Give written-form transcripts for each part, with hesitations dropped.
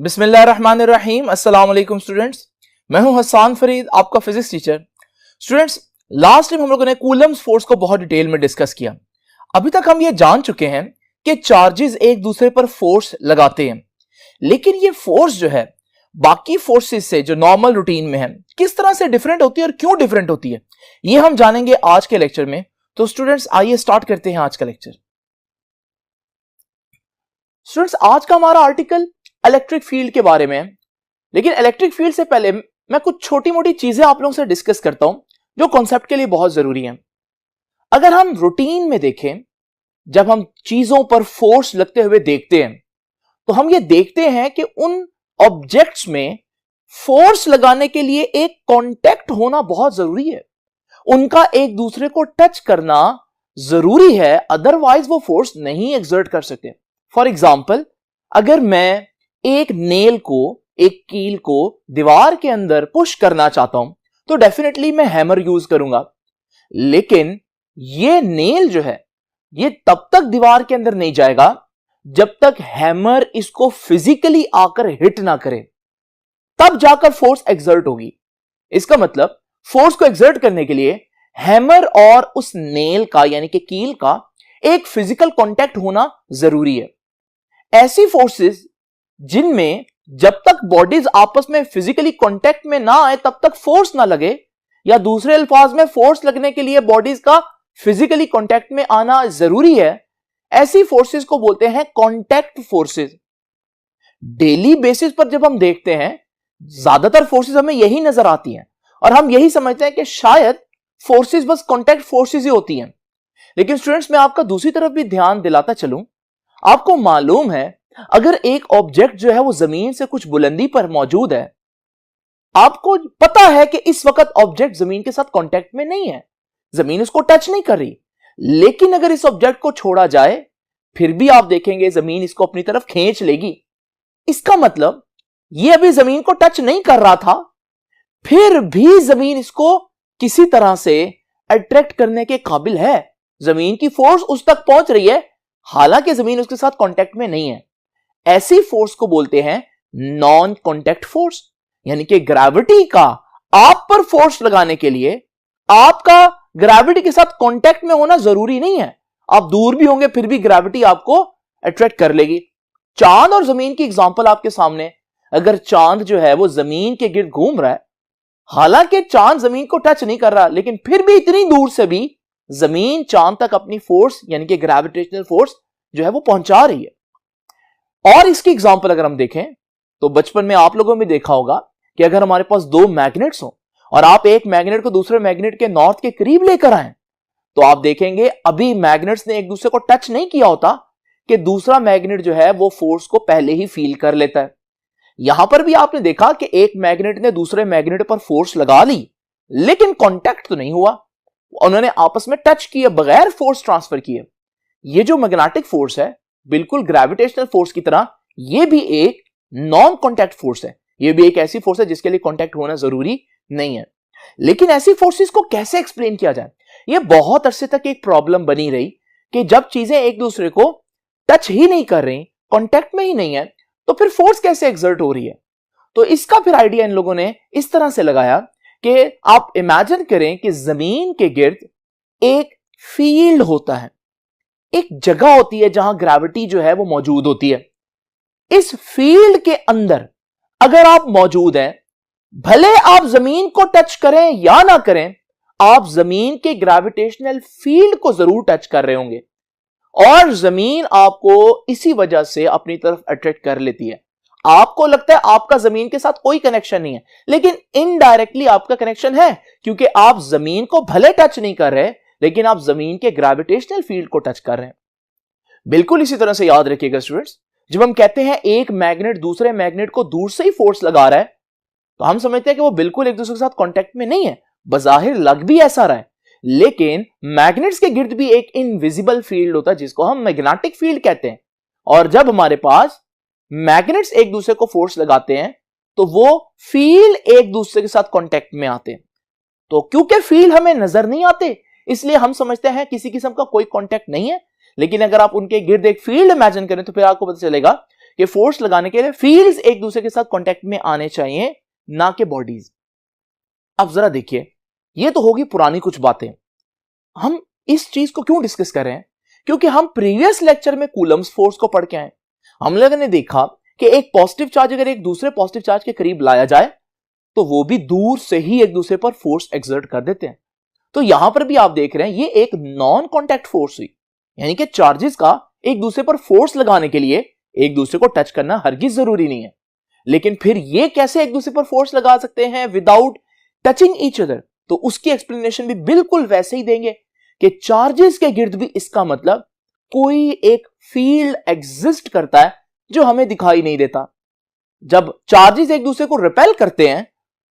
बिस्मिल्लाहिर्रहमानिर्रहीम। अस्सलाम वालेकुम स्टूडेंट्स, मैं हूं हसन फरीद, आपका physics teacher. Students, last time हम लोगों ने कूलम्स फोर्स को बहुत डिटेल में डिस्कस किया। अभी तक हम ये जान चुके हैं कि चार्जेस एक दूसरे पर फोर्स लगाते हैं, लेकिन ये फोर्स जो है बाकी फोर्सेस से जो नॉर्मल रूटीन में है किस तरह से डिफरेंट होती है और क्यों डिफरेंट होती है, ये हम जानेंगे आज के लेक्चर में। तो स्टूडेंट्स आइए स्टार्ट करते हैं आज का लेक्चर। स्टूडेंट्स, आज का हमारा आर्टिकल इलेक्ट्रिक फील्ड के बारे में है, लेकिन इलेक्ट्रिक फील्ड से पहले मैं कुछ छोटी मोटी चीजें आप लोगों से डिस्कस करता हूं जो कॉन्सेप्ट के लिए बहुत जरूरी हैं। अगर हम रूटीन में देखें, जब हम चीजों पर फोर्स लगते हुए देखते हैं तो हम ये देखते हैं कि उन ऑब्जेक्ट्स में फोर्स लगाने के लिए एक कांटेक्ट होना बहुत जरूरी है, उनका एक दूसरे को टच करना जरूरी है, अदरवाइज वो फोर्स नहीं एक्सर्ट कर सकते। फॉर एग्जाम्पल, अगर मैं एक नेल को, एक कील को दीवार के अंदर पुश करना चाहता हूं तो डेफिनेटली मैं हैमर यूज करूंगा, लेकिन ये नेल जो है ये तब तक दीवार के अंदर नहीं जाएगा जब तक हैमर इसको फिजिकली आकर हिट ना करे, तब जाकर फोर्स एक्सर्ट होगी। इसका मतलब फोर्स को एक्सर्ट करने के लिए हैमर और उस नेल का यानी कि कील का एक फिजिकल कांटेक्ट होना जरूरी है। ऐसी फोर्सेस जिनमें जब तक बॉडीज आपस में फिजिकली कांटेक्ट में ना आए तब तक फोर्स ना लगे, या दूसरे अल्फाज में फोर्स लगने के लिए बॉडीज का फिजिकली कांटेक्ट में आना जरूरी है, ऐसी फोर्सेस को बोलते हैं कांटेक्ट फोर्सेस। डेली बेसिस पर जब हम देखते हैं ज्यादातर फोर्सेस हमें यही नजर आती हैं और हम यही समझते हैं कि शायद फोर्सेस बस कांटेक्ट फोर्सेस ही होती हैं। लेकिन स्टूडेंट्स, मैं आपका दूसरी तरफ भी ध्यान दिलाता चलूं, आपको मालूम है अगर एक ऑब्जेक्ट जो है वो जमीन से कुछ बुलंदी पर मौजूद है, आपको पता है कि इस वक्त ऑब्जेक्ट जमीन के साथ कांटेक्ट में नहीं है, जमीन उसको टच नहीं कर रही, लेकिन अगर इस ऑब्जेक्ट को छोड़ा जाए फिर भी आप देखेंगे जमीन इसको अपनी तरफ खींच लेगी। इसका मतलब ये अभी जमीन को टच नहीं कर रहा था, फिर भी जमीन इसको किसी तरह से अट्रैक्ट करने के काबिल है, जमीन की फोर्स उस तक पहुंच रही है हालांकि जमीन उसके साथ कांटेक्ट में नहीं है। ऐसी फोर्स को बोलते हैं नॉन कांटेक्ट फोर्स, यानी कि ग्रेविटी का आप पर फोर्स लगाने के लिए आपका ग्रेविटी के साथ कांटेक्ट में होना जरूरी नहीं है, आप दूर भी होंगे फिर भी ग्रेविटी आपको अट्रैक्ट कर लेगी। चांद और जमीन की एग्जांपल आपके सामने, अगर चांद जो है वो जमीन के गिर्द घूम रहा है, हालांकि चांद जमीन को टच नहीं कर रहा, लेकिन फिर भी इतनी दूर से भी जमीन चांद तक अपनी फोर्स यानी कि ग्रेविटेशनल फोर्स जो है वो पहुंचा रही है। और इसकी एग्जांपल अगर हम देखें तो बचपन में आप लोगों ने देखा होगा कि अगर हमारे पास दो मैग्नेट्स हो और आप एक मैग्नेट को दूसरे मैग्नेट के नॉर्थ के करीब लेकर आए, तो आप देखेंगे अभी मैग्नेट्स ने एक दूसरे को टच नहीं किया होता कि दूसरा मैग्नेट जो है वो फोर्स को पहले ही फील कर लेता है। यहां पर भी आपने देखा कि एक मैग्नेट ने दूसरे मैग्नेट पर फोर्स लगा ली, लेकिन कांटेक्ट तो नहीं हुआ, उन्होंने आपस में टच किए बगैर फोर्स ट्रांसफर किए। ये जो मैग्नेटिक फोर्स है बिल्कुल ग्रेविटेशनल फोर्स की तरह ये भी एक नॉन कांटेक्ट फोर्स है, ये भी एक ऐसी फोर्स है जिसके लिए कांटेक्ट होना जरूरी नहीं है। लेकिन ऐसी फोर्सेस को कैसे एक्सप्लेन किया जाए, ये बहुत अरसे तक एक प्रॉब्लम बनी रही कि जब चीजें एक दूसरे को टच ही नहीं कर रही, कांटेक्ट में ही नहीं है, तो फिर फोर्स कैसे एक्सर्ट हो रही है। तो इसका फिर आइडिया इन लोगों ने इस तरह से लगाया कि आप इमेजिन करें कि जमीन के गिर्द एक फील्ड होता है, एक जगह होती है जहां ग्रेविटी जो है वो मौजूद होती है। इस फील्ड के अंदर अगर आप मौजूद हैं, भले आप जमीन को टच करें या ना करें, आप जमीन के ग्रेविटेशनल फील्ड को जरूर टच कर रहे होंगे और जमीन आपको इसी वजह से अपनी तरफ अट्रैक्ट कर लेती है। आपको लगता है आपका जमीन के साथ कोई कनेक्शन नहीं है, लेकिन इनडायरेक्टली आपका कनेक्शन है, क्योंकि आप जमीन को भले टच नहीं कर रहे लेकिन आप जमीन के ग्रेविटेशनल फील्ड को टच कर रहे हैं। बिल्कुल इसी तरह से याद रखिएगा स्टूडेंट्स, जब हम कहते हैं एक मैग्नेट दूसरे मैग्नेट को दूर से ही फोर्स लगा रहा है, तो हम समझते हैं कि वो बिल्कुल एक दूसरे के साथ कांटेक्ट में नहीं है, बजाहिर लग भी ऐसा रहा है, लेकिन मैग्नेट्स के गिर्द भी एक इनविजिबल फील्ड होता है जिसको हम मैग्नेटिक फील्ड कहते हैं। और जब हमारे पास मैग्नेट्स एक दूसरे को फोर्स लगाते हैं तो वो फील्ड एक दूसरे के साथ कांटेक्ट में आते हैं। तो क्योंकि फील्ड हमें नजर नहीं आते इसलिए हम समझते हैं किसी किस्म का कोई कांटेक्ट नहीं है, लेकिन अगर आप उनके गिर्द एक फील्ड इमेजिन करें तो फिर आपको पता चलेगा कि फोर्स लगाने के लिए फील्ड्स एक दूसरे के साथ कांटेक्ट में आने चाहिए, ना कि बॉडीज। अब जरा देखिए, ये तो होगी पुरानी कुछ बातें। हम इस चीज को क्यों डिस्कस कर रहे हैं? क्योंकि हम प्रीवियस लेक्चर में कूलम्स फोर्स को पढ़ के आए। हम लोगों ने देखा कि एक पॉजिटिव चार्ज अगर एक दूसरे पॉजिटिव चार्ज के करीब लाया जाए तो वो भी दूर से ही एक दूसरे पर फोर्स एक्सर्ट कर देते हैं। तो यहां पर भी आप देख रहे हैं ये एक नॉन कॉन्टैक्ट फोर्स हुई, यानी कि चार्जेस का एक दूसरे पर फोर्स लगाने के लिए एक दूसरे को टच करना हरगिज जरूरी नहीं है। लेकिन फिर ये कैसे एक दूसरे पर फोर्स लगा सकते हैं विदाउट टचिंग ईच अदर? तो उसकी एक्सप्लेनेशन भी बिल्कुल वैसे ही देंगे कि चार्जेस के गिर्द भी इसका मतलब कोई एक फील्ड एग्जिस्ट करता है जो हमें दिखाई नहीं देता। जब चार्जेस एक दूसरे को रिपेल करते हैं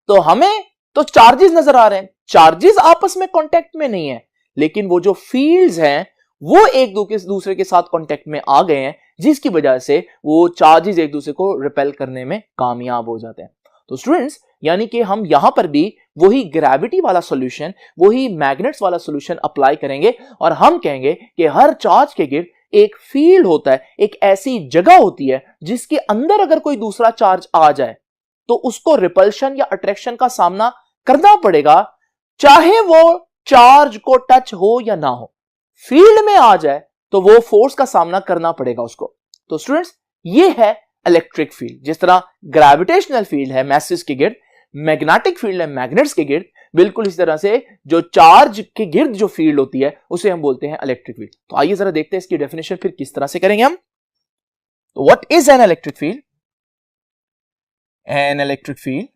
तो हमें तो चार्जेस नजर आ रहे हैं, चार्जेस आपस में कांटेक्ट में नहीं है, लेकिन वो जो फील्ड्स हैं वो एक दूसरे के साथ कांटेक्ट में आ गए हैं, जिसकी वजह से वो चार्जेस एक दूसरे को रिपेल करने में कामयाब हो जाते हैं। तो स्टूडेंट्स, यानी कि हम यहां पर भी वही ग्रेविटी वाला सॉल्यूशन, वही मैग्नेट्स वाला सॉल्यूशन अप्लाई करेंगे और हम कहेंगे कि हर चार्ज के गिर्द एक फील्ड होता है, एक ऐसी जगह होती है जिसके अंदर अगर कोई दूसरा चार्ज आ जाए तो उसको रिपल्शन या अट्रैक्शन का सामना करना पड़ेगा, चाहे वो चार्ज को टच हो या ना हो। फील्ड में आ जाए तो वो फोर्स का सामना करना पड़ेगा उसको। तो स्टूडेंट्स, ये है इलेक्ट्रिक फील्ड। जिस तरह ग्रेविटेशनल फील्ड है मैसेस के गिर्द, मैग्नेटिक फील्ड है मैग्नेट्स के गिर्द, बिल्कुल इस तरह से जो चार्ज के गिर्द जो फील्ड होती है उसे हम बोलते हैं इलेक्ट्रिक फील्ड। तो आइए जरा देखते हैं इसकी डेफिनेशन फिर किस तरह से करेंगे हम। तो what is an electric field? An electric field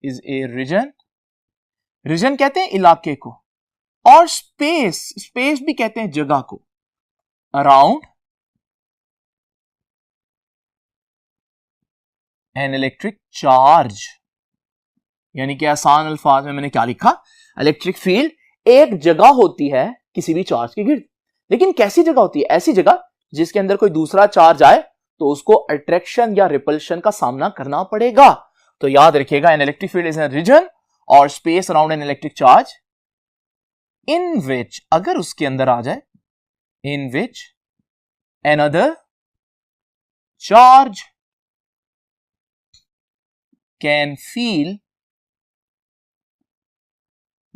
is a region, region कहते हैं इलाके को, और स्पेस भी कहते हैं जगह को, अराउंड एन इलेक्ट्रिक चार्ज। यानी कि आसान अल्फाज में मैंने क्या लिखा? इलेक्ट्रिक फील्ड एक जगह होती है किसी भी चार्ज के गिर्द। लेकिन कैसी जगह होती है? ऐसी जगह जिसके अंदर कोई दूसरा चार्ज आए तो उसको अट्रैक्शन या रिपल्शन का सामना करना पड़ेगा। तो याद रखिएगा, an electric field is an region और space around an electric charge in which, अगर उसके अंदर आ जाए, इन विच another charge can feel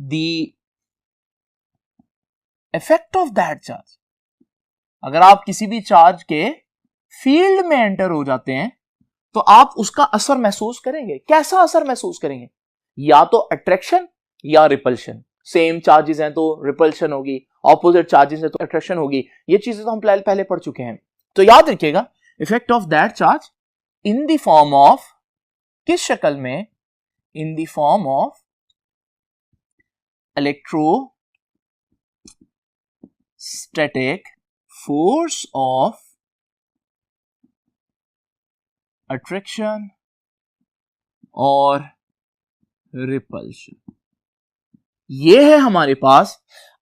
the effect of that charge। अगर आप किसी भी चार्ज के फील्ड में एंटर हो जाते हैं तो आप उसका असर महसूस करेंगे। कैसा असर महसूस करेंगे? या तो अट्रैक्शन या रिपल्शन। सेम चार्जेस हैं तो रिपल्शन होगी, ऑपोजिट चार्जेस है तो अट्रैक्शन होगी। ये चीजें तो हम पहले पढ़ चुके हैं। तो याद रखिएगा, effect of that charge in the form of, किस शक्ल में? In the form of electrostatic force of attraction और रिपल्शन। ये है हमारे पास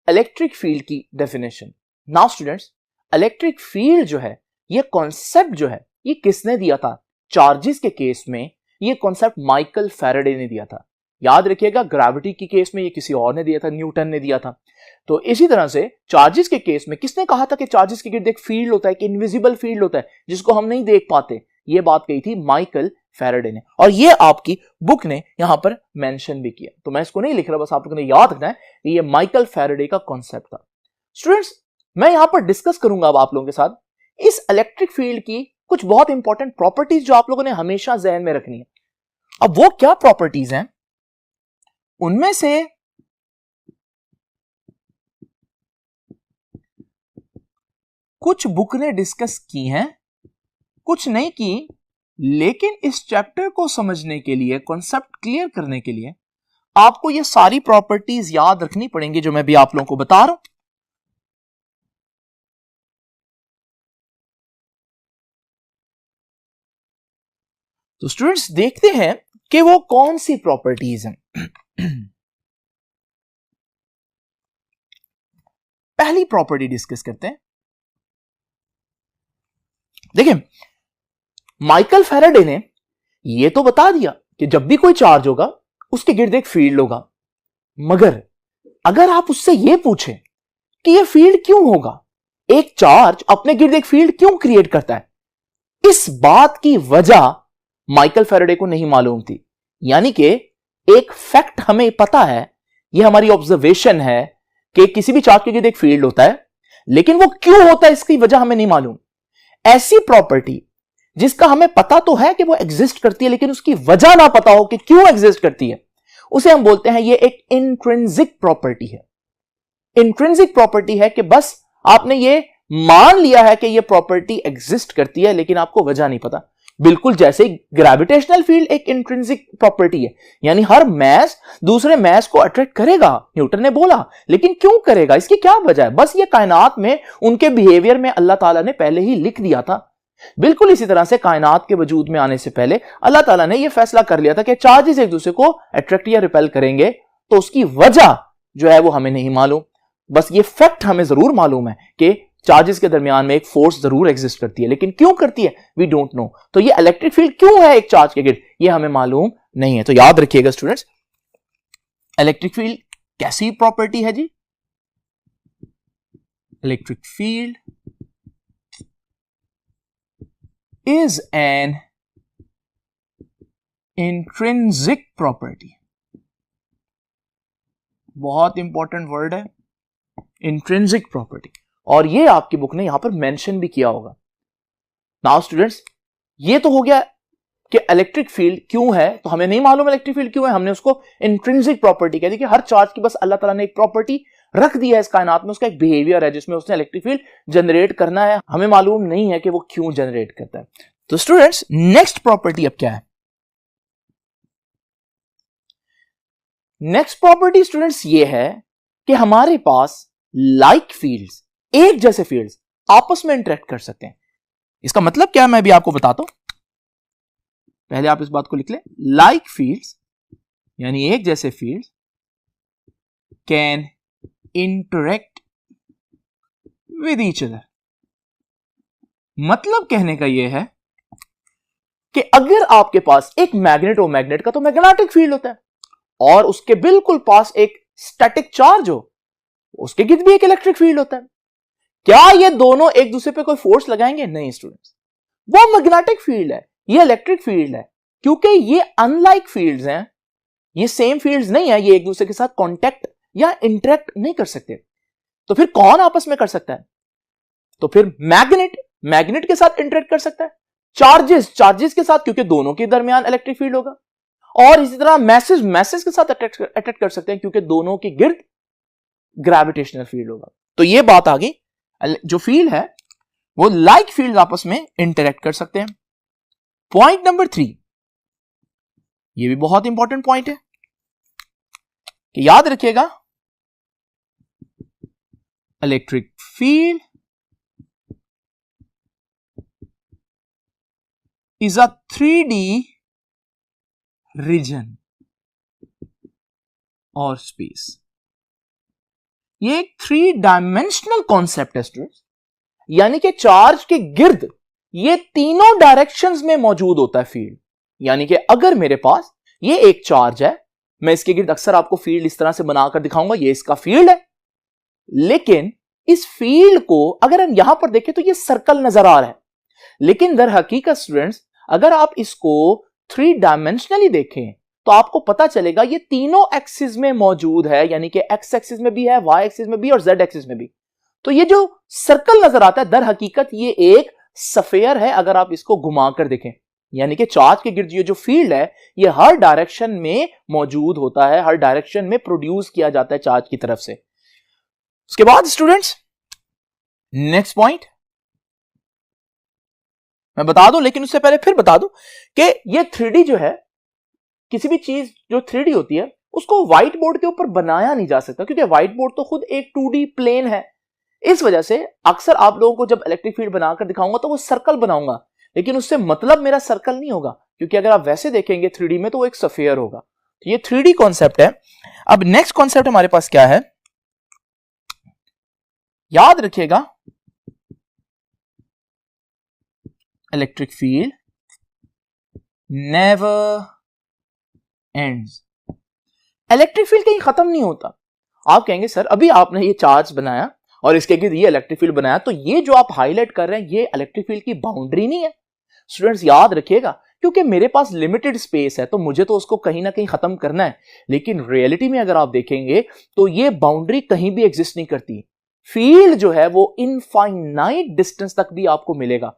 इलेक्ट्रिक फील्ड की definition. Now students, electric field जो है, ये कॉन्सेप्ट जो है, ये किसने दिया था? चार्जेस के केस में ये कॉन्सेप्ट माइकल फैराडे ने दिया था। याद रखिएगा, ग्रेविटी के केस में ये किसी और ने दिया था, न्यूटन ने दिया था। तो इसी तरह से चार्जेस के केस में किसने कहा था कि चार्जेस के गिर्द एक फील्ड होता है, कि इनविजिबल फील्ड होता है जिसको हम नहीं देख पाते? ये बात कही थी माइकल फैराडे ने, और ये आपकी बुक ने यहां पर मेंशन भी किया। तो मैं इसको नहीं लिख रहा, बस आप लोगों ने याद रखना है कि ये माइकल फैराडे का कॉन्सेप्ट था। स्टूडेंट्स, मैं यहां पर डिस्कस करूंगा अब आप लोगों के साथ इस इलेक्ट्रिक फील्ड की कुछ बहुत इंपॉर्टेंट प्रॉपर्टीज जो आप लोगों ने हमेशा जहन में रखनी है। अब वो क्या प्रॉपर्टीज हैं? उनमें से कुछ बुक ने डिस्कस की हैं, कुछ नहीं की, लेकिन इस चैप्टर को समझने के लिए, कॉन्सेप्ट क्लियर करने के लिए आपको ये सारी प्रॉपर्टीज याद रखनी पड़ेंगी जो मैं भी आप लोगों को बता रहा हूं। तो स्टूडेंट्स, देखते हैं कि वो कौन सी प्रॉपर्टीज हैं। पहली प्रॉपर्टी डिस्कस करते हैं। देखिए, माइकल फैराडे ने यह तो बता दिया कि जब भी कोई चार्ज होगा उसके गिर्द एक फील्ड होगा, मगर अगर आप उससे यह पूछें कि ये फील्ड क्यों होगा, एक चार्ज अपने गिर्द एक फील्ड क्यों क्रिएट करता है। इस बात की वजह माइकल फैराडे को नहीं मालूम थी। यानी कि एक फैक्ट हमें पता है, ये हमारी ऑब्जर्वेशन है कि किसी भी चार्ज के गिर्द एक फील्ड होता है, लेकिन वो क्यों होता है इसकी वजह हमें नहीं मालूम। ऐसी प्रॉपर्टी जिसका हमें पता तो है कि वो एग्जिस्ट करती है, लेकिन उसकी वजह ना पता हो कि क्यों एग्जिस्ट करती है, उसे हम बोलते हैं ये एक इंट्रिंसिक प्रॉपर्टी है। इंट्रिंसिक प्रॉपर्टी है कि बस आपने ये मान लिया है कि ये प्रॉपर्टी एग्जिस्ट करती है, लेकिन आपको वजह नहीं पता। बिल्कुल जैसे ग्रेविटेशनल फील्ड एक इंट्रिंसिक प्रॉपर्टी है, यानी हर मैस दूसरे मैस को अट्रैक्ट करेगा, न्यूटन ने बोला, लेकिन क्यों करेगा, इसकी क्या वजह है। बस ये कायनात में उनके बिहेवियर में अल्लाह ताला ने पहले ही लिख दिया था। बिल्कुल इसी तरह से कायनात के वजूद में आने से पहले अल्लाह ताला ने यह फैसला कर लिया था कि चार्जेस एक दूसरे को अट्रैक्ट या रिपेल करेंगे, तो उसकी वजह जो है वो हमें नहीं मालूम। बस ये फैक्ट हमें जरूर मालूम है कि चार्जेस के दरमियान में एक फोर्स जरूर एग्जिस्ट करती है, लेकिन क्यों करती है वी डोंट नो। तो ये इलेक्ट्रिक फील्ड क्यों है एक चार्ज के गिर्द, ये हमें मालूम नहीं है। तो याद रखिएगा स्टूडेंट्स, इलेक्ट्रिक फील्ड कैसी प्रॉपर्टी है जी, electric field is an intrinsic property। बहुत इंपॉर्टेंट वर्ड है इंट्रिंसिक प्रॉपर्टी, और ये आपकी बुक ने यहां पर मेंशन भी किया होगा। नाउ स्टूडेंट्स, ये तो हो गया कि इलेक्ट्रिक फील्ड क्यों है, तो हमें नहीं मालूम इलेक्ट्रिक फील्ड क्यों है, हमने उसको इंट्रिंसिक प्रॉपर्टी कह दी कि हर चार्ज की बस अल्लाह ताला ने एक प्रॉपर्टी रख दिया है इस कायनात में, उसका एक बिहेवियर है जिसमें उसने इलेक्ट्रिक फील्ड जनरेट करना है, हमें मालूम नहीं है कि वो क्यों जनरेट करता है। तो स्टूडेंट्स, नेक्स्ट प्रॉपर्टी अब क्या है, नेक्स्ट प्रॉपर्टी स्टूडेंट्स ये है कि हमारे पास लाइक फील्ड्स, एक जैसे फील्ड्स आपस में इंटरेक्ट कर सकते हैं। इसका मतलब क्या है मैं भी आपको बताता हूं, पहले आप इस बात को लिख लें। लाइक फील्ड्स यानी एक जैसे fields can interact with each other. मतलब कहने का यह है कि अगर आपके पास एक मैग्नेट हो, मैग्नेट का तो मैग्नेटिक फील्ड होता है, और उसके बिल्कुल पास एक स्टैटिक चार्ज हो, उसके गिर्द भी एक इलेक्ट्रिक फील्ड होता है। क्या ये दोनों एक दूसरे पे कोई फोर्स लगाएंगे? नहीं स्टूडेंट्स, वो मैग्नेटिक फील्ड है, ये इलेक्ट्रिक फील्ड है, क्योंकि ये अनलाइक फील्ड्स हैं, ये सेम फील्ड्स नहीं है, ये एक दूसरे के साथ कांटेक्ट या इंटरेक्ट नहीं कर सकते। तो फिर कौन आपस में कर सकता है? तो फिर मैग्नेट के साथ इंटरेक्ट कर सकता है, चार्जेस के साथ, क्योंकि दोनों के दरमियान इलेक्ट्रिक फील्ड होगा, और इसी तरह मैसेज के साथ अट्रैक्ट कर सकते हैं, क्योंकि दोनों के गिर्द ग्रेविटेशनल फील्ड होगा। तो ये बात आ गई, जो फील्ड है वो लाइक फील्ड आपस में इंटरेक्ट कर सकते हैं। पॉइंट नंबर 3, ये भी बहुत इंपॉर्टेंट पॉइंट है कि याद रखिएगा, electric field is a 3D region और स्पेस। ये एक 3 डायमेंशनल कॉन्सेप्ट है स्टूडेंट्स, यानी कि चार्ज के गिर्द ये तीनों डायरेक्शंस में मौजूद होता है फील्ड। यानी कि अगर मेरे पास ये एक चार्ज है, मैं इसके गिर्द अक्सर आपको फील्ड इस तरह से बनाकर दिखाऊंगा, ये इसका फील्ड है, लेकिन इस फील्ड को अगर हम यहां पर देखें तो ये सर्कल नजर आ रहा है, लेकिन दर हकीकत स्टूडेंट्स अगर आप इसको 3 डायमेंशनली देखें तो आपको पता चलेगा ये तीनों एक्सिस में मौजूद है, यानी कि एक्स एक्सिस में भी है, वाई एक्सिस में भी और जेड एक्सिस में भी। तो ये जो सर्कल नजर आता है दर हकीकत ये एक स्फीयर है अगर आप इसको घुमाकर देखें, यानी कि चार्ज के गिर्द ये जो फील्ड है ये हर डायरेक्शन में मौजूद होता है, हर डायरेक्शन में प्रोड्यूस किया जाता है चार्ज की तरफ से। उसके बाद स्टूडेंट्स नेक्स्ट पॉइंट मैं बता दूं, लेकिन उससे पहले फिर बता दूं कि ये 3D जो है, किसी भी चीज जो 3D होती है उसको व्हाइट बोर्ड के ऊपर बनाया नहीं जा सकता, क्योंकि व्हाइट बोर्ड तो खुद एक 2D प्लेन है। इस वजह से अक्सर आप लोगों को जब इलेक्ट्रिक फील्ड बनाकर दिखाऊंगा तो वो सर्कल बनाऊंगा, लेकिन उससे मतलब मेरा सर्कल नहीं होगा, क्योंकि अगर आप वैसे देखेंगे 3D में तो वो एक स्फीयर होगा। तो ये 3D कॉन्सेप्ट है। अब नेक्स्ट कॉन्सेप्ट हमारे पास क्या है, याद रखिएगा, electric field never ends. Electric field कहीं खत्म नहीं होता। आप कहेंगे सर अभी आपने ये चार्ज बनाया और इसके गिर्द ये इलेक्ट्रिक फील्ड बनाया, तो ये जो आप हाईलाइट कर रहे हैं ये इलेक्ट्रिक फील्ड की बाउंड्री नहीं है। स्टूडेंट्स याद रखिएगा, क्योंकि मेरे पास लिमिटेड स्पेस है तो मुझे तो उसको कहीं ना कहीं खत्म करना है, लेकिन रियलिटी में अगर आप देखेंगे तो ये बाउंड्री कहीं भी एग्जिस्ट नहीं करती। फील्ड जो है वो इनफाइनाइट डिस्टेंस तक भी आपको मिलेगा।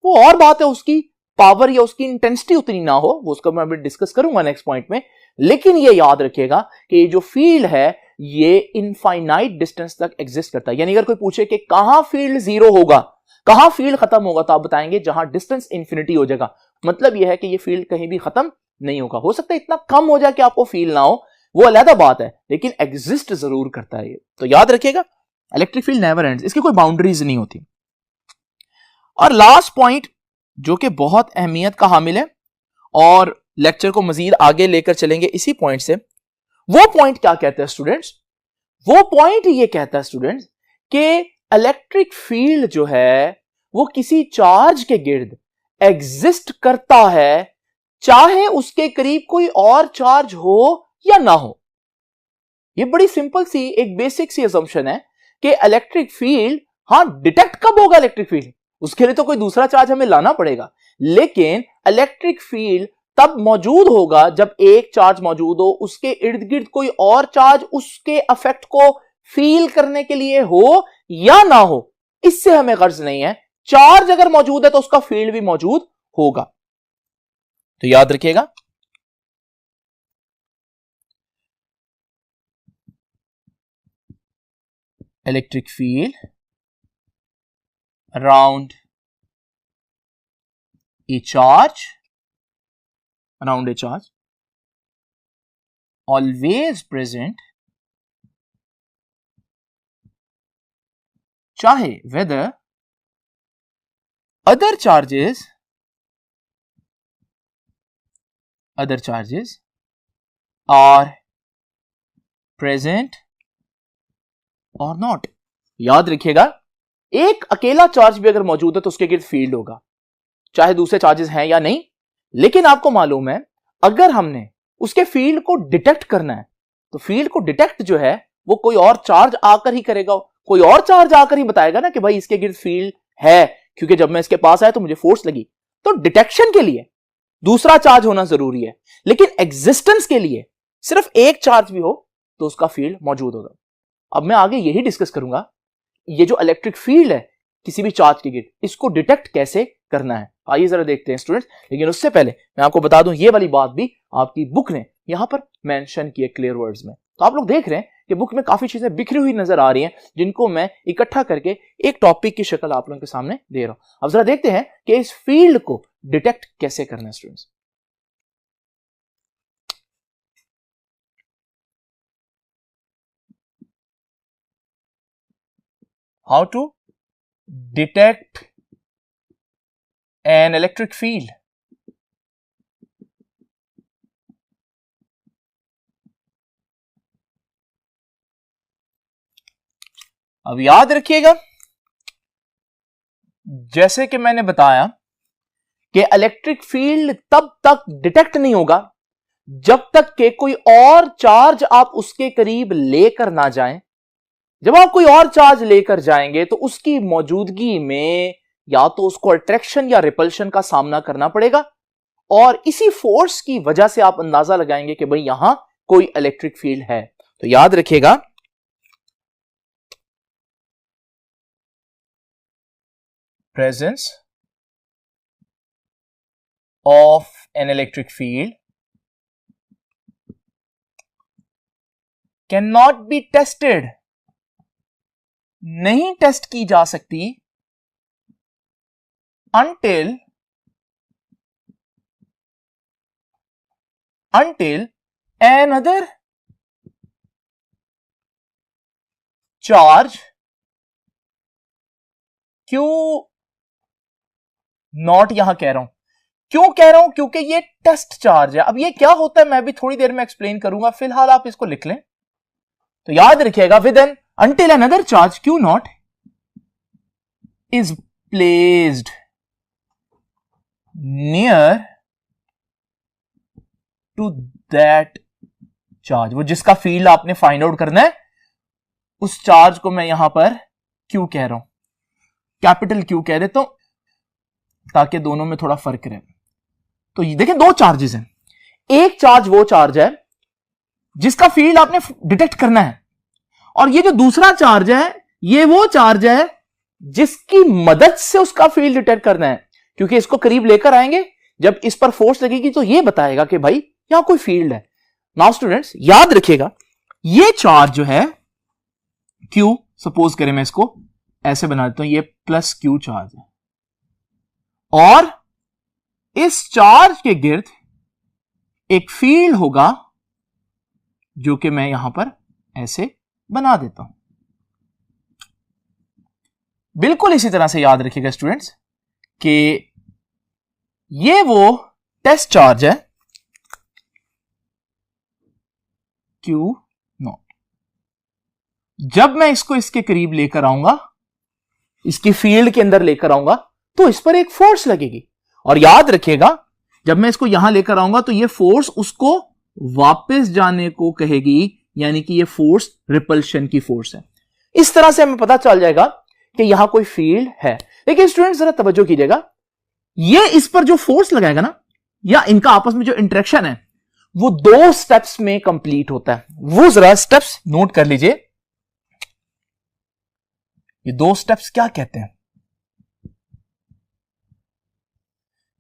वो और बात है उसकी पावर या उसकी इंटेंसिटी उतनी ना हो, वो उसका मैं अभी डिस्कस करूंगा नेक्स्ट पॉइंट में, लेकिन ये याद रखिएगा कि ये जो फील्ड है ये इनफाइनाइट डिस्टेंस तक एग्जिस्ट करता है। यानी अगर कोई पूछे कि कहां फील्ड जीरो होगा, कहां फील्ड खत्म होगा, तो आप बताएंगे जहां डिस्टेंस इंफिनिटी हो जाएगा। मतलब यह है कि ये फील्ड कहीं भी खत्म नहीं होगा। हो सकता है इतना कम हो जाए कि आपको फील ना हो, वो अलग बात है, लेकिन एग्जिस्ट जरूर करता है ये। तो याद रखिएगा इलेक्ट्रिक फील्ड नेवर एंड्स, इसकी कोई बाउंड्रीज नहीं होती। और लास्ट पॉइंट जो कि बहुत अहमियत का हामिल है और लेक्चर को मजीद आगे लेकर चलेंगे इसी पॉइंट से, वो पॉइंट क्या कहता है स्टूडेंट्स? वो पॉइंट ये कहता है स्टूडेंट्स कि इलेक्ट्रिक फील्ड जो है वो किसी चार्ज के गिर्द एग्जिस्ट करता है, चाहे उसके करीब कोई और चार्ज हो या ना हो। ये बड़ी सिंपल सी एक बेसिक सी असम्पशन है कि इलेक्ट्रिक फील्ड, हां डिटेक्ट कब होगा इलेक्ट्रिक फील्ड, उसके लिए तो कोई दूसरा चार्ज हमें लाना पड़ेगा, लेकिन इलेक्ट्रिक फील्ड तब मौजूद होगा जब एक चार्ज मौजूद हो, उसके इर्द गिर्द कोई और चार्ज उसके इफेक्ट को फील करने के लिए हो या ना हो, इससे हमें गर्ज नहीं है। चार्ज अगर मौजूद है तो उसका फील्ड भी मौजूद होगा। तो याद रखिएगा electric field around a charge always present, चाहे whether other charges are present or not। याद रखिएगा एक अकेला चार्ज भी अगर मौजूद है तो उसके गिर्द फील्ड होगा, चाहे दूसरे चार्जेस हैं या नहीं। लेकिन आपको मालूम है अगर हमने उसके फील्ड को डिटेक्ट करना है तो फील्ड को डिटेक्ट जो है वो कोई और चार्ज आकर ही करेगा, कोई और चार्ज आकर ही बताएगा ना कि भाई इसके गिर्द फील्ड है, क्योंकि जब मैं इसके पास आया तो मुझे फोर्स लगी। तो डिटेक्शन के लिए दूसरा चार्ज होना जरूरी है, लेकिन एग्जिस्टेंस के लिए सिर्फ एक चार्ज भी हो तो उसका फील्ड मौजूद होगा। अब मैं आगे यही डिस्कस करूंगा ये जो इलेक्ट्रिक फील्ड है किसी भी चार्ज के गिर्द, इसको डिटेक्ट कैसे करना है। आइए जरा देखते हैं स्टूडेंट्स, लेकिन उससे पहले मैं आपको बता दूं ये वाली बात भी आपकी बुक ने यहां पर मेंशन की है क्लियर वर्ड्स में। तो आप लोग देख रहे हैं कि बुक में काफी चीजें बिखरी हुई नजर आ रही हैं जिनको मैं इकट्ठा करके एक टॉपिक की शक्ल आप लोगों के सामने दे रहा हूं। अब जरा देखते हैं कि इस फील्ड को डिटेक्ट कैसे करना है students. How to detect an electric field। अब याद रखिएगा जैसे कि मैंने बताया कि इलेक्ट्रिक फील्ड तब तक डिटेक्ट नहीं होगा जब तक कि कोई और चार्ज आप उसके करीब लेकर ना जाएं। जब आप कोई और चार्ज लेकर जाएंगे तो उसकी मौजूदगी में या तो उसको अट्रैक्शन या रिपल्शन का सामना करना पड़ेगा, और इसी फोर्स की वजह से आप अंदाजा लगाएंगे कि भाई यहां कोई इलेक्ट्रिक फील्ड है। तो याद रखिएगा presence of N electric field can not be tested, नहीं टेस्ट की जा सकती until another charge क्यों नॉट यहां कह रहा हूं, क्यों कह रहा हूं क्योंकि ये टेस्ट चार्ज है। अब ये क्या होता है मैं भी थोड़ी देर में एक्सप्लेन करूंगा, फिलहाल आप इसको लिख लें। तो याद रखिएगा with an until another charge Q naught is placed near to that charge, वो जिसका फील्ड आपने फाइंड आउट करना है उस चार्ज को मैं यहां पर क्यू कह रहा हूं, कैपिटल क्यू कह देता हूं ताकि दोनों में थोड़ा फर्क रहे। तो ये देखें दो चार्जेस हैं, एक चार्ज वो चार्ज है जिसका फील्ड आपने डिटेक्ट करना है, और ये जो दूसरा चार्ज है ये वो चार्ज है जिसकी मदद से उसका फील्ड डिटेक्ट करना है, क्योंकि इसको करीब लेकर आएंगे, जब इस पर फोर्स लगेगी तो ये बताएगा कि भाई यहां कोई फील्ड है। नाउ स्टूडेंट्स याद रखिएगा, ये चार्ज जो है Q, सपोज करें मैं इसको ऐसे बना देता हूं, ये प्लस Q चार्ज है, और इस चार्ज के गिर्द एक फील्ड होगा जो कि मैं यहां पर ऐसे बना देता हूं। बिल्कुल इसी तरह से याद रखिएगा स्टूडेंट्स कि ये वो टेस्ट चार्ज है Q0। जब मैं इसको इसके करीब लेकर आऊंगा, इसकी फील्ड के अंदर लेकर आऊंगा, तो इस पर एक फोर्स लगेगी, और याद रखिएगा जब मैं इसको यहां लेकर आऊंगा तो ये फोर्स उसको वापस जाने को कहेगी, यानी कि ये फोर्स रिपल्शन की फोर्स है। इस तरह से हमें पता चल जाएगा कि यहां कोई फील्ड है। लेकिन स्टूडेंट जरा तवज्जो कीजिएगा, ये इस पर जो फोर्स लगाएगा ना, या इनका आपस में जो इंटरेक्शन है, वो दो स्टेप्स में कंप्लीट होता है। वो जरा स्टेप्स नोट कर लीजिए, ये दो स्टेप्स क्या कहते हैं,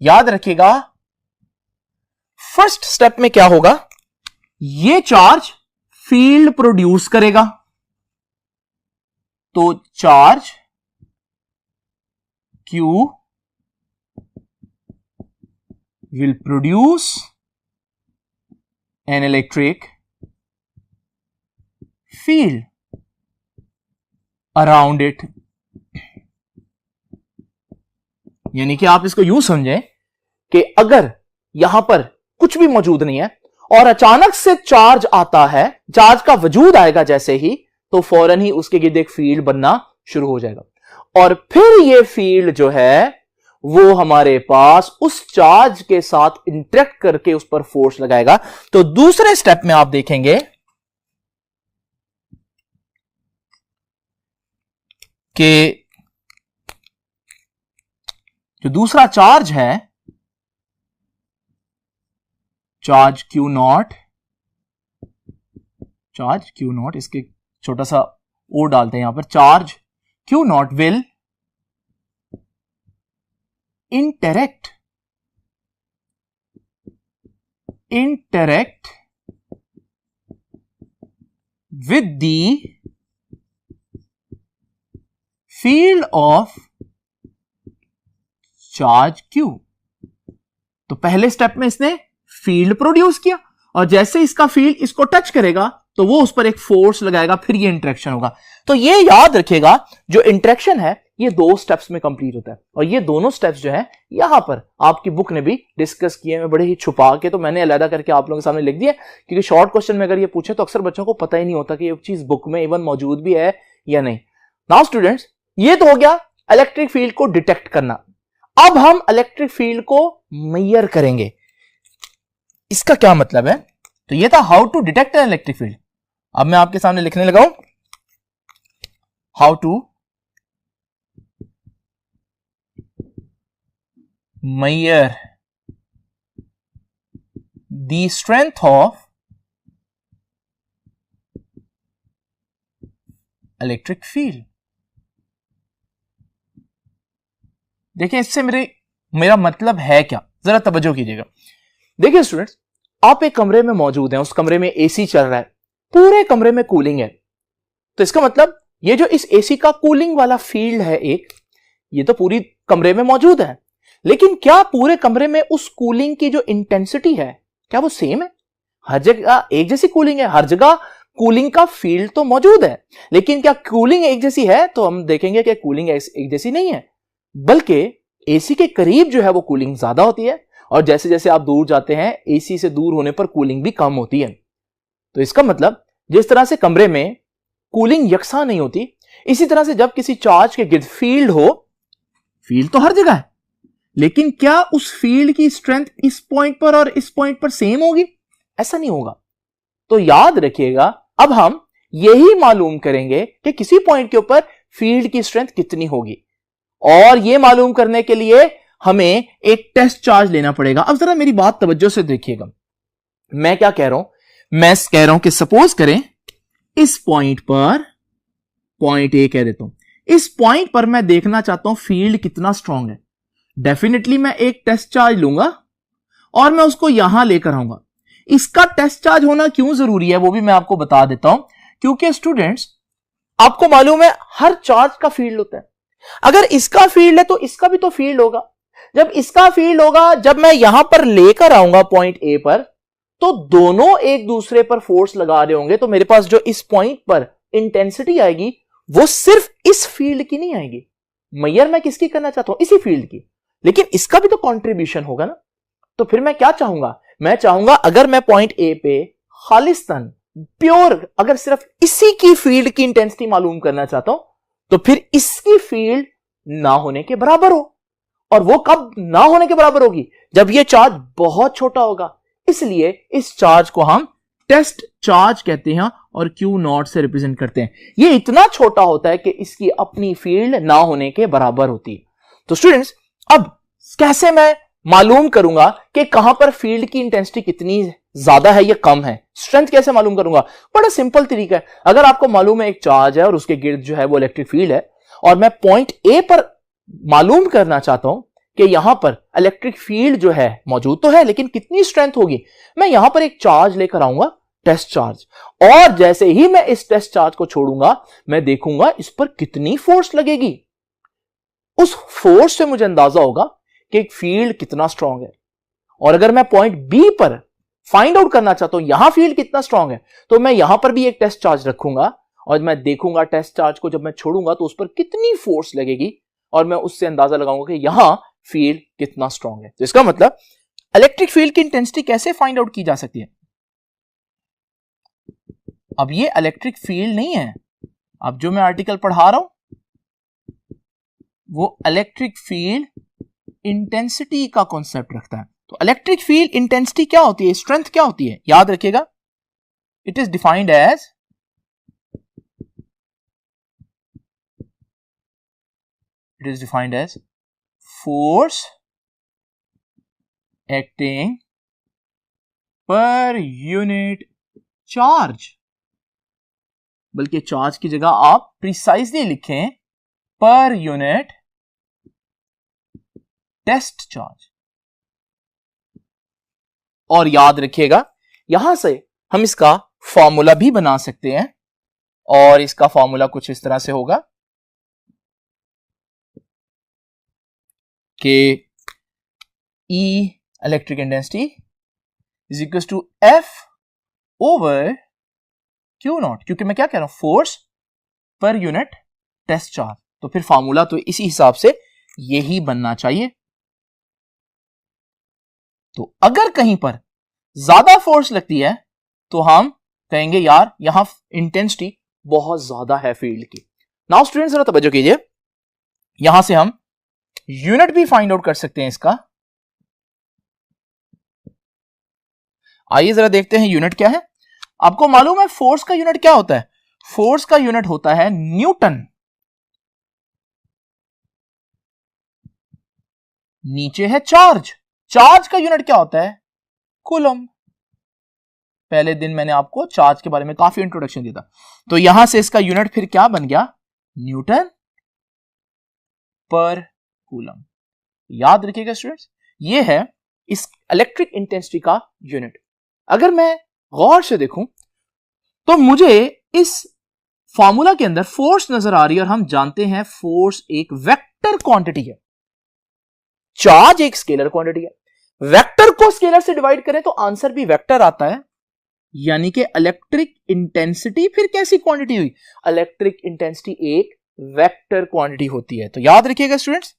याद रखिएगा। फर्स्ट स्टेप में क्या होगा, ये चार्ज फील्ड प्रोड्यूस करेगा, तो charge Q will produce an electric field around it। यानी कि आप इसको यूं समझें कि अगर यहां पर कुछ भी मौजूद नहीं है और अचानक से चार्ज आता है, चार्ज का वजूद आएगा जैसे ही, तो फौरन ही उसके गिर्द एक फील्ड बनना शुरू हो जाएगा, और फिर ये फील्ड जो है वो हमारे पास उस चार्ज के साथ इंटरेक्ट करके उस पर फोर्स लगाएगा। तो दूसरे स्टेप में आप देखेंगे कि जो दूसरा चार्ज है, चार्ज Q0, इसके छोटा सा ओ डालते हैं यहां पर, charge Q0 will interact with the field of charge Q। तो पहले स्टेप में इसने फील्ड प्रोड्यूस किया, और जैसे इसका फील्ड इसको टच करेगा तो वो उस पर एक फोर्स लगाएगा, फिर ये इंटरेक्शन होगा। तो ये याद रखिएगा, जो इंटरेक्शन है ये दो स्टेप्स में कंप्लीट होता है, और ये दोनों स्टेप्स जो है यहां पर आपकी बुक ने भी डिस्कस किए हैं, बड़े ही छुपा के, तो मैंने अलग करके आप लोगों के सामने लिख दिया, क्योंकि शॉर्ट क्वेश्चन में अगर ये पूछे तो अक्सर बच्चों को पता ही नहीं होता कि ये चीज बुक में इवन मौजूद भी है या नहीं। नाउ स्टूडेंट्स, ये तो हो गया इलेक्ट्रिक फील्ड को डिटेक्ट करना। अब हम इलेक्ट्रिक फील्ड को मेजर करेंगे। इसका क्या मतलब है, तो ये था how to detect an electric field. अब मैं आपके सामने लिखने लगा हूं, how to measure the strength of electric field। देखिए इससे मेरा मतलब है क्या, जरा तवज्जो कीजिएगा। देखिए स्टूडेंट्स, आप एक कमरे में मौजूद हैं, उस कमरे में एसी चल रहा है, पूरे कमरे में कूलिंग है, तो इसका मतलब ये जो इस एसी का कूलिंग वाला फील्ड है एक, ये तो पूरी कमरे में मौजूद है, लेकिन क्या पूरे कमरे में उस कूलिंग की जो इंटेंसिटी है क्या वो सेम है? हर जगह एक जैसी कूलिंग है, हर जगह कूलिंग का फील्ड तो मौजूद है, लेकिन क्या कूलिंग एक जैसी है? तो हम देखेंगे कि कूलिंग एक जैसी नहीं है, बल्कि एसी के करीब जो है वो कूलिंग ज्यादा होती है, और जैसे जैसे आप दूर जाते हैं एसी से दूर होने पर कूलिंग भी कम होती है। तो इसका मतलब जिस तरह से कमरे में कूलिंग यकसा नहीं होती, इसी तरह से जब किसी चार्ज के गिर्द फील्ड हो, फील्ड तो हर जगह है, लेकिन क्या उस फील्ड की स्ट्रेंथ इस पॉइंट पर और इस पॉइंट पर सेम होगी? ऐसा नहीं होगा। तो याद रखिएगा, अब हम यही मालूम करेंगे कि किसी पॉइंट के ऊपर फील्ड की स्ट्रेंथ कितनी होगी। और यह मालूम करने के लिए हमें एक टेस्ट चार्ज लेना पड़ेगा। अब जरा मेरी बात तवज्जो से देखिएगा, मैं क्या कह रहा हूं, मैं कह रहा हूं कि सपोज करें इस पॉइंट पर, पॉइंट ए कह देता हूं, इस पॉइंट पर मैं देखना चाहता हूं फील्ड कितना स्ट्रांग है। डेफिनेटली मैं एक टेस्ट चार्ज लूंगा और मैं उसको यहां लेकर आऊंगा। इसका टेस्ट चार्ज होना क्यों जरूरी है वो भी मैं आपको बता देता हूं, क्योंकि स्टूडेंट्स आपको मालूम है हर चार्ज का फील्ड होता है। अगर इसका फील्ड है तो इसका भी तो फील्ड होगा। जब इसका फील्ड होगा, जब मैं यहां पर लेकर आऊंगा पॉइंट ए पर, तो दोनों एक दूसरे पर फोर्स लगा रहे होंगे, तो मेरे पास जो इस पॉइंट पर इंटेंसिटी आएगी वो सिर्फ इस फील्ड की नहीं आएगी। मैयर मैं किसकी करना चाहता हूं, इसी फील्ड की, लेकिन इसका भी तो कंट्रीब्यूशन होगा ना। तो फिर मैं क्या चाहूंगा, मैं चाहूंगा अगर मैं पॉइंट ए पे खालिस्तान प्योर अगर सिर्फ इसी की फील्ड की इंटेंसिटी मालूम करना चाहता हूं, तो फिर इसकी फील्ड ना होने के बराबर हो। और वो कब ना होने के बराबर होगी, जब ये चार्ज बहुत छोटा होगा। इसलिए इस चार्ज को हम टेस्ट चार्ज कहते हैं और क्यू नॉट से रिप्रेजेंट करते हैं। ये इतना छोटा होता है कि इसकी अपनी फील्ड ना होने के बराबर होती है। तो स्टूडेंट्स, अब कैसे मैं मालूम करूंगा कि कहां पर फील्ड की इंटेंसिटी कितनी ज्यादा है या कम है, स्ट्रेंथ कैसे मालूम करूंगा? बड़ा सिंपल तरीका है। अगर आपको मालूम है एक चार्ज है और उसके गिर्द जो है वो इलेक्ट्रिक फील्ड है, और मैं पॉइंट ए पर मालूम करना चाहता हूं कि यहां पर इलेक्ट्रिक फील्ड जो है मौजूद तो है लेकिन कितनी स्ट्रेंथ होगी, मैं यहां पर एक चार्ज लेकर आऊंगा, टेस्ट चार्ज। और जैसे ही मैं इस टेस्ट चार्ज को छोड़ूंगा, मैं देखूंगा इस पर कितनी फोर्स लगेगी। उस फोर्स से मुझे अंदाजा होगा कि एक फील्ड कितना स्ट्रांग है। और अगर मैं पॉइंट बी पर फाइंड आउट करना चाहता हूं यहां फील्ड कितना स्ट्रांग है, तो मैं यहां पर भी एक टेस्ट चार्ज रखूंगा और मैं देखूंगा टेस्ट चार्ज को जब मैं छोड़ूंगा तो उस पर कितनी फोर्स लगेगी, और मैं उससे अंदाजा लगाऊंगा कि यहां फील्ड कितना स्ट्रांग है। तो इसका मतलब इलेक्ट्रिक फील्ड की इंटेंसिटी कैसे फाइंड आउट की जा सकती है? अब ये इलेक्ट्रिक फील्ड नहीं है, अब जो मैं आर्टिकल पढ़ा रहा हूं वो इलेक्ट्रिक फील्ड इंटेंसिटी का कॉन्सेप्ट रखता है। तो इलेक्ट्रिक फील्ड इंटेंसिटी क्या होती है, स्ट्रेंथ क्या होती है, याद रखिएगा, it is defined as force acting per unit charge। बल्कि चार्ज की जगह आप प्रिसाइजली लिखें पर यूनिट टेस्ट चार्ज। और याद रखिएगा यहां से हम इसका फॉर्मूला भी बना सकते हैं, और इसका फॉर्मूला कुछ इस तरह से होगा कि E electric intensity is equal to F over Q nought, क्योंकि मैं क्या कह रहा हूं, force per unit test charge. तो फिर फॉर्मूला तो इसी हिसाब से यही बनना चाहिए। तो अगर कहीं पर ज्यादा फोर्स लगती है तो हम कहेंगे यार यहां इंटेंसिटी बहुत ज्यादा है फील्ड की। नाउ स्टूडेंट्स जरा तवज्जो कीजिए, यहां से हम यूनिट भी फाइंड आउट कर सकते हैं इसका। आइए जरा देखते हैं यूनिट क्या है। आपको मालूम है फोर्स का यूनिट क्या होता है? फोर्स का यूनिट होता है न्यूटन। नीचे है चार्ज, चार्ज का यूनिट क्या होता है? कूलम। पहले दिन मैंने आपको चार्ज के बारे में काफी इंट्रोडक्शन दिया था। तो यहां से इसका यूनिट फिर क्या बन गया? न्यूटन पर कूलम। याद रखिएगा स्टूडेंट्स, ये है इस इलेक्ट्रिक इंटेंसिटी का यूनिट। अगर मैं गौर से देखूं तो मुझे इस फॉर्मूला के अंदर फोर्स नजर आ रही है, और हम जानते हैं फोर्स एक वेक्टर क्वांटिटी है, चार्ज एक स्केलर क्वांटिटी है। वेक्टर को स्केलर से डिवाइड करें तो आंसर भी वेक्टर आता है, यानी कि इलेक्ट्रिक इंटेंसिटी फिर कैसी क्वांटिटी हुई? इलेक्ट्रिक इंटेंसिटी एक वेक्टर क्वांटिटी होती है। तो याद रखिएगा स्टूडेंट्स,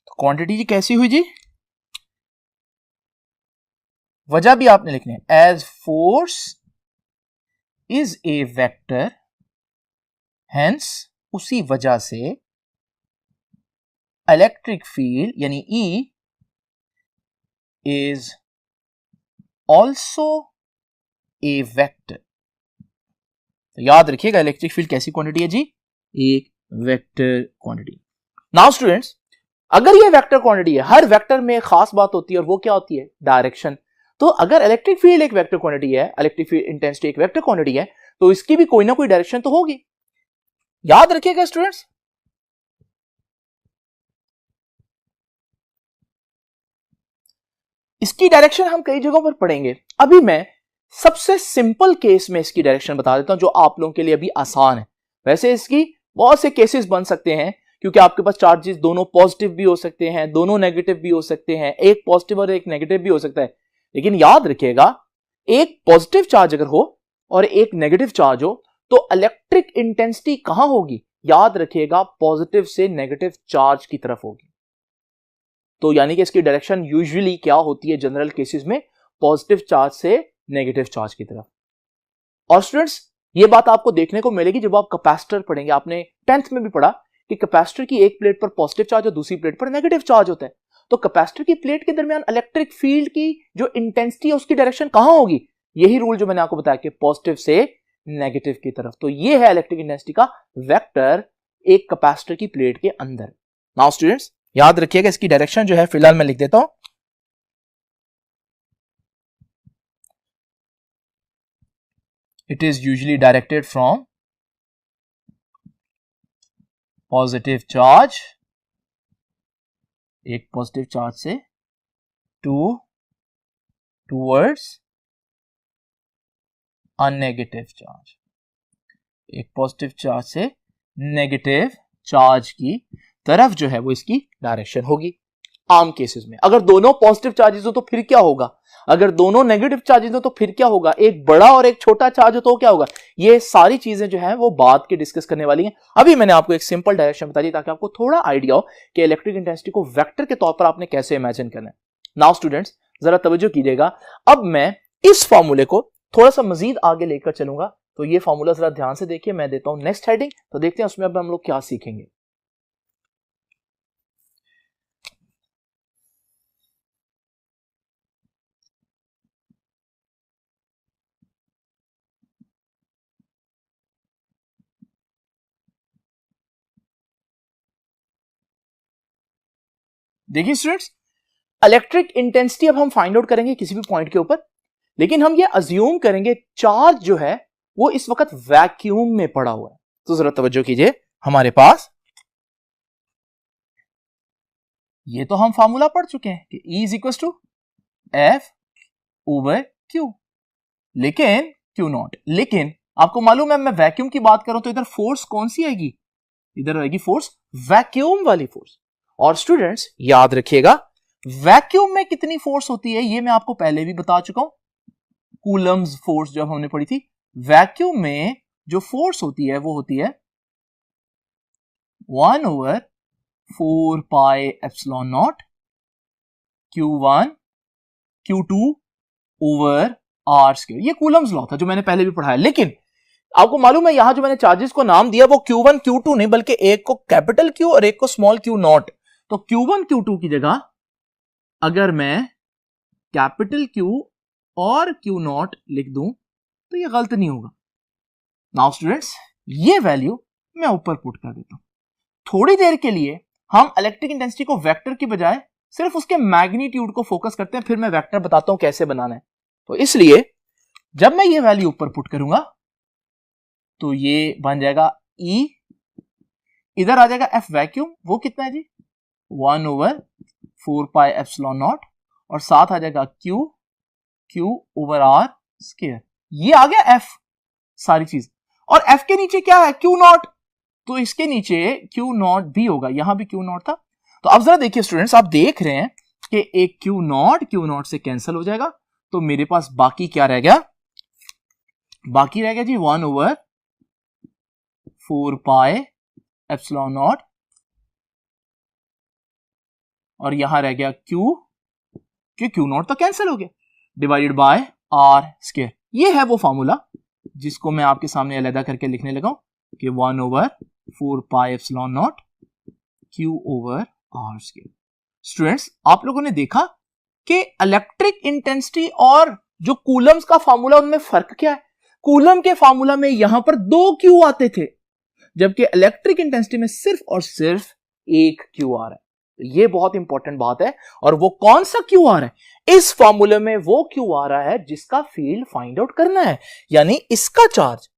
तो क्वांटिटी जी कैसी हुई जी? वजह भी आपने लिखनी है, as force is a vector, hence उसी वजह से इलेक्ट्रिक फील्ड यानी E is also a vector। तो याद रखिएगा इलेक्ट्रिक फील्ड कैसी क्वांटिटी है जी, एक वेक्टर क्वांटिटी। नाउ स्टूडेंट्स, अगर ये वेक्टर क्वांटिटी है, हर वेक्टर में एक खास बात होती है और वो क्या होती है, डायरेक्शन। तो अगर इलेक्ट्रिक फील्ड एक वेक्टर क्वांटिटी है, इलेक्ट्रिक फील्ड इंटेंसिटी एक वेक्टर क्वांटिटी है, तो इसकी भी कोई ना कोई डायरेक्शन तो होगी। याद रखिएगा स्टूडेंट्स। इसकी डायरेक्शन हम कई जगहों पर पढ़ेंगे। अभी मैं सबसे सिंपल केस में इसकी डायरेक्शन बता देता हूं जो आप लोगों के लिए अभी आसान है। वैसे इसकी बहुत से केसेस बन सकते हैं क्योंकि आपके पास चार्जेस दोनों पॉजिटिव भी हो सकते हैं, दोनों नेगेटिव भी हो सकते हैं, एक पॉजिटिव और एक नेगेटिव भी हो सकता है। लेकिन याद रखिएगा, एक पॉजिटिव चार्ज अगर हो और एक नेगेटिव चार्ज हो तो इलेक्ट्रिक इंटेंसिटी कहां होगी, याद रखिएगा पॉजिटिव से नेगेटिव चार्ज की तरफ होगी। तो यानी कि इसकी डायरेक्शन यूजुअली क्या होती है जनरल केसेस में, पॉजिटिव चार्ज से नेगेटिव चार्ज की तरफ। और स्टूडेंट्स, ये बात आपको देखने को मिलेगी जब आप कैपेसिटर पढ़ेंगे। आपने 10th में भी पढ़ा कि कैपेसिटर की एक प्लेट पर पॉजिटिव चार्ज और दूसरी प्लेट पर नेगेटिव चार्ज होता है। तो कैपेसिटर की प्लेट के दरमियान इलेक्ट्रिक फील्ड की जो इंटेंसिटी है उसकी डायरेक्शन कहां होगी, यही रूल जो मैंने आपको बताया कि पॉजिटिव से नेगेटिव की तरफ। तो ये है इलेक्ट्रिक इंटेंसिटी का वेक्टर एक कैपेसिटर की प्लेट के अंदर। नाउ स्टूडेंट्स, याद रखिएगा इसकी डायरेक्शन जो है फिलहाल मैं लिख देता हूं। It is usually directed from positive charge, एक पॉजिटिव चार्ज से टूवर्ड्स अ नेगेटिव चार्ज, एक पॉजिटिव चार्ज से नेगेटिव चार्ज की तरफ जो है वो इसकी डायरेक्शन होगी। आम केसेस में अगर दोनों पॉजिटिव चार्जेस हो तो फिर क्या होगा, अगर दोनों नेगेटिव चार्जेस हो तो फिर क्या होगा, एक बड़ा और एक छोटा चार्ज हो तो क्या होगा। ये सारी चीजें जो है वो बाद के डिस्कस करने वाली हैं। अभी मैंने आपको एक सिंपल डायरेक्शन बता दी ताकि आपको थोड़ा आइडिया हो कि इलेक्ट्रिक इंटेंसिटी को वेक्टर के तौर पर आपने कैसे इमेजिन करना है। नाउ स्टूडेंट्स, जरा तवज्जो कीजिएगा। अब मैं इस फॉर्मूले को थोड़ा सा मजीद आगे लेकर चलूंगा। तो ये फॉर्मूला जरा ध्यान से देखिए, मैं देता हूं नेक्स्ट हेडिंग, तो देखते हैं उसमें अब हम लोग क्या सीखेंगे। देखिए स्टूडेंट्स, इलेक्ट्रिक इंटेंसिटी अब हम फाइंड आउट करेंगे किसी भी पॉइंट के ऊपर, लेकिन हम ये अज्यूम करेंगे चार्ज जो है वो इस वक्त वैक्यूम में पड़ा हुआ है। तो जरा तवज्जो कीजिए, हमारे पास ये तो हम फार्मूला पढ़ चुके हैं कि E is to F over Q, लेकिन क्यू नॉट। लेकिन आपको मालूम है मैं वैक्यूम की बात करूं तो इधर फोर्स कौन सी आएगी, इधर आएगी फोर्स वैक्यूम वाली फोर्स। और स्टूडेंट्स याद रखिएगा, वैक्यूम में कितनी फोर्स होती है ये मैं आपको पहले भी बता चुका हूं, कूलम्स फोर्स जब हमने पढ़ी थी। वैक्यूम में जो फोर्स होती है वो होती है 1/4 pi epsilon nought Q1 Q2 over R square. ये कूलम्स लॉ था जो मैंने पहले भी पढ़ाया। लेकिन आपको मालूम है यहां जो मैंने चार्जेस को नाम दिया वो Q1 Q2 नहीं, बल्कि एक को कैपिटल Q और एक को स्मॉल Q नॉट। तो Q1 Q2 की जगह अगर मैं कैपिटल Q और Q नॉट लिख दूं तो ये गलत नहीं होगा। नाउ स्टूडेंट्स, ये वैल्यू मैं ऊपर पुट कर देता हूं। थोड़ी देर के लिए हम इलेक्ट्रिक इंटेंसिटी को वेक्टर की बजाय सिर्फ उसके मैग्नीट्यूड को फोकस करते हैं, फिर मैं वेक्टर बताता हूं कैसे बनाना है। तो इसलिए जब मैं ये वैल्यू ऊपर पुट करूंगा तो ये बन जाएगा E, इधर आ जाएगा F वैक्यूम, वो कितना है जी 1/4 पाई एप्सिलॉन नॉट, और साथ आ जाएगा Q ओवर R स्क्वायर। ये आ गया F सारी चीज, और F के नीचे क्या है Q नॉट, तो इसके नीचे Q नॉट भी होगा, यहां भी Q नॉट था। तो अब जरा देखिए स्टूडेंट्स, आप देख रहे हैं कि एक Q नॉट से कैंसिल हो जाएगा, तो मेरे पास बाकी क्या रह गया, बाकी रह गया जी 1/4 पाई एप्सिलॉन नॉट, और यहां रह गया Q नॉट तो कैंसिल हो गया, डिवाइडेड बाय R स्क्वायर। ये है वो फॉर्मूला जिसको मैं आपके सामने अलग करके लिखने लगा हूं कि 1/4 pi epsilon not Q over R square. Students, आप लोगों ने देखा कि इलेक्ट्रिक इंटेंसिटी और जो कूलम्स का फार्मूला उनमें फर्क क्या है। कूलम के फार्मूला में यहां पर 2 क्यू आते थे, जबकि इलेक्ट्रिक इंटेंसिटी में सिर्फ और सिर्फ 1 क्यू आ रहा है। तो ये बहुत इंपॉर्टेंट बात है। और वो कौन सा क्यू आ रहा है? इस फॉर्मूले में वो क्यू आ रहा है जिसका फील्ड फाइंड आउट करना है, यानी इसका चार्ज।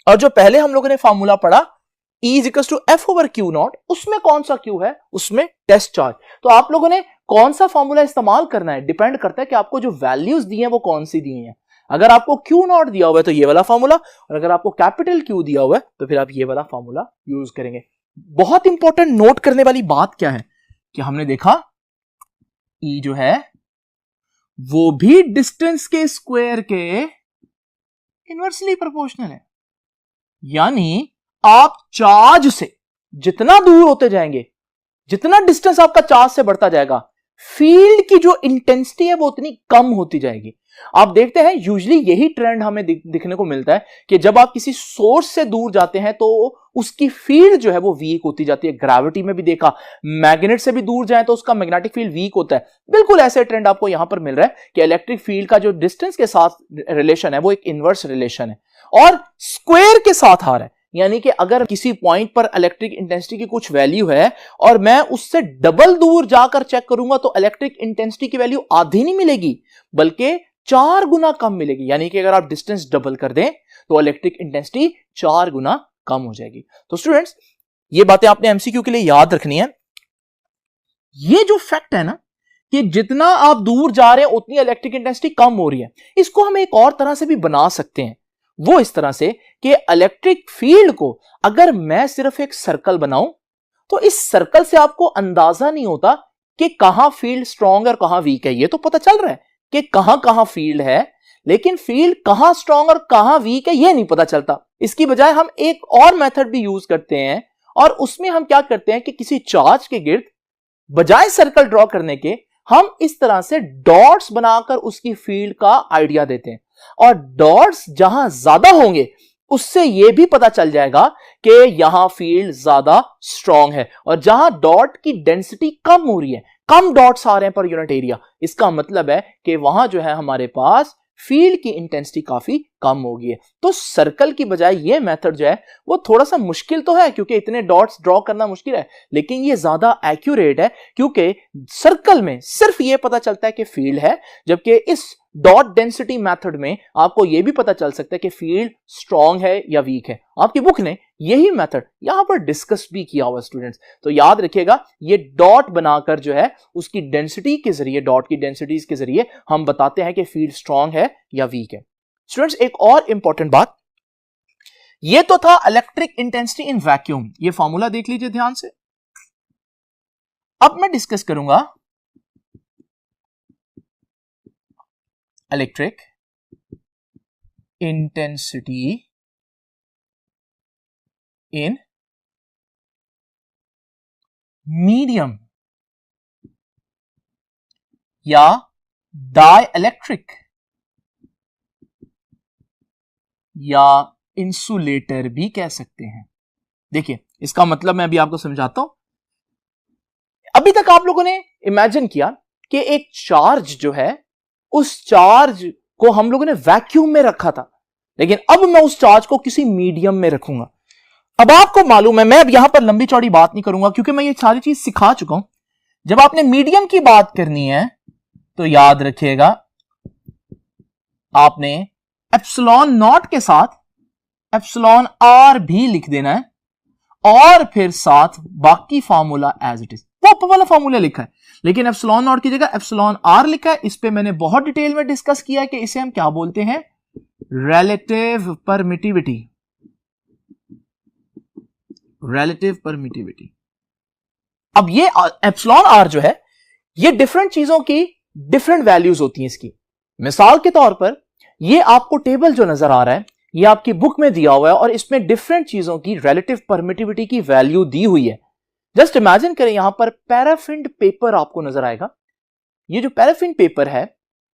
और जो पहले हम लोगों ने फॉर्मूला पढ़ा E equals to F over Q nought, उसमें कौन सा क्यू है? उसमें टेस्ट चार्ज। तो आप लोगों ने कौन सा फॉर्मूला इस्तेमाल करना है डिपेंड करता है कि आपको जो वैल्यूज दी हैं वो कौन सी दी हैं। अगर आपको क्यू नॉट दिया हुआ है तो ये वाला फॉर्मूला, और अगर आपको कैपिटल क्यू दिया हुआ है तो फिर आप ये वाला फॉर्मूला यूज करेंगे। बहुत इंपॉर्टेंट नोट करने वाली बात क्या है कि हमने देखा E जो है वो भी डिस्टेंस के स्क्वायर के इनवर्सली प्रोपोर्शनल है, यानी आप चार्ज से जितना दूर होते जाएंगे, जितना डिस्टेंस आपका चार्ज से बढ़ता जाएगा, फील्ड की जो इंटेंसिटी है वो उतनी कम होती जाएगी। आप देखते हैं यूजुअली यही ट्रेंड हमें दिखने को मिलता है कि जब आप किसी सोर्स से दूर जाते हैं तो उसकी फील्ड जो है वो वीक होती जाती है। ग्रेविटी में भी देखा, मैग्नेट से भी दूर जाए तो उसका मैग्नेटिक फील्ड वीक होता है। बिल्कुल ऐसे ट्रेंड आपको यहां पर मिल रहा है कि इलेक्ट्रिक फील्ड का जो डिस्टेंस के साथ रिलेशन है वो एक इनवर्स रिलेशन है और स्क्वायर के साथ आ रहा है। यानी कि अगर किसी पॉइंट पर इलेक्ट्रिक इंटेंसिटी की कुछ वैल्यू है और मैं उससे डबल दूर जाकर चेक करूंगा तो इलेक्ट्रिक इंटेंसिटी की वैल्यू आधी नहीं मिलेगी बल्कि 4 गुना कम मिलेगी। यानी कि अगर आप डिस्टेंस डबल कर दें तो इलेक्ट्रिक इंटेंसिटी 4 गुना कम हो जाएगी। तो स्टूडेंट्स ये बातें आपने एमसीक्यू के लिए याद रखनी है। ये जो फैक्ट है ना कि जितना आप दूर जा रहे हैं उतनी इलेक्ट्रिक इंटेंसिटी कम हो रही है, इसको हम एक और तरह से भी बना सकते हैं। वो इस तरह से कि इलेक्ट्रिक फील्ड को अगर मैं सिर्फ एक सर्कल बनाऊं तो इस सर्कल से आपको अंदाजा नहीं होता कि कहां फील्ड स्ट्रांग और कहां वीक है। ये तो पता चल रहा है कि कहां कहां फील्ड है, लेकिन फील्ड कहां स्ट्रांग और कहां वीक है ये नहीं पता चलता। इसकी बजाय हम एक और मेथड भी यूज करते हैं और उसमें हम क्या करते हैं कि किसी चार्ज के गिर्द बजाय सर्कल ड्रॉ करने के हम इस तरह से डॉट्स बनाकर उसकी फील्ड का आइडिया देते हैं। और डॉट्स जहां ज्यादा होंगे उससे यह भी पता चल जाएगा कि यहां फील्ड ज्यादा स्ट्रांग है, और जहां डॉट की डेंसिटी कम हो रही है, कम डॉट्स आ रहे हैं पर यूनिट एरिया, इसका मतलब है कि वहां जो है हमारे पास फील्ड की इंटेंसिटी काफी कम हो गई है। तो सर्कल की बजाय ये मेथड जो है वो थोड़ा सा मुश्किल तो है क्योंकि इतने डॉट्स ड्रॉ करना मुश्किल है, लेकिन ये ज्यादा एक्यूरेट है क्योंकि सर्कल में सिर्फ ये पता चलता है कि फील्ड है, जबकि इस डॉट डेंसिटी मेथड में आपको यह भी पता चल सकता है कि फील्ड स्ट्रांग है या वीक है। आपकी बुक ने यही मेथड यहां पर डिस्कस भी किया हुआ स्टूडेंट्स, तो याद रखिएगा ये डॉट बनाकर जो है उसकी डेंसिटी के जरिए, डॉट की डेंसिटीज के जरिए हम बताते हैं कि फील्ड स्ट्रांग है या वीक है। स्टूडेंट्स एक और इंपॉर्टेंट बात, ये तो था इलेक्ट्रिक इंटेंसिटी इन वैक्यूम, ये फॉर्मूला देख लीजिए ध्यान से। अब मैं डिस्कस करूंगा इलेक्ट्रिक इंटेंसिटी इन मीडियम या डाइइलेक्ट्रिक या इंसुलेटर भी कह सकते हैं। देखिए इसका मतलब मैं अभी आपको समझाता हूं। अभी तक आप लोगों ने इमेजिन किया कि एक चार्ज जो है उस चार्ज को हम लोगों ने वैक्यूम में रखा था, लेकिन अब मैं उस चार्ज को किसी मीडियम में रखूंगा। अब आपको मालूम है मैं अब यहां पर लंबी चौड़ी बात नहीं करूंगा क्योंकि मैं ये सारी चीज सिखा चुका हूं। जब आपने मीडियम की बात करनी है तो याद रखिएगा आपने एप्सिलॉन नॉट के साथ एप्सिलॉन आर भी लिख देना है और फिर साथ बाकी फार्मूला एज इट इज, वो ऊपर वाला फार्मूला लिखा है, लेकिन एप्सिलॉन नॉट की जगह एप्सिलॉन आर लिखा है। इस पे मैंने बहुत डिटेल में डिस्कस किया है कि इसे हम क्या बोलते हैं, रिलेटिव परमिटिविटी। Relative permittivity. अब ये एप्सिलॉन आर जो है ये डिफरेंट चीजों की डिफरेंट वैल्यूज होती हैं इसकी। मिसाल के तौर पर ये आपको टेबल जो नजर आ रहा है ये आपकी बुक में दिया हुआ है और इसमें डिफरेंट चीजों की रिलेटिव परमिटिविटी की वैल्यू दी हुई है। जस्ट इमेजिन करें यहां पर पैराफिन पेपर आपको नजर आएगा। ये जो पैराफिन पेपर है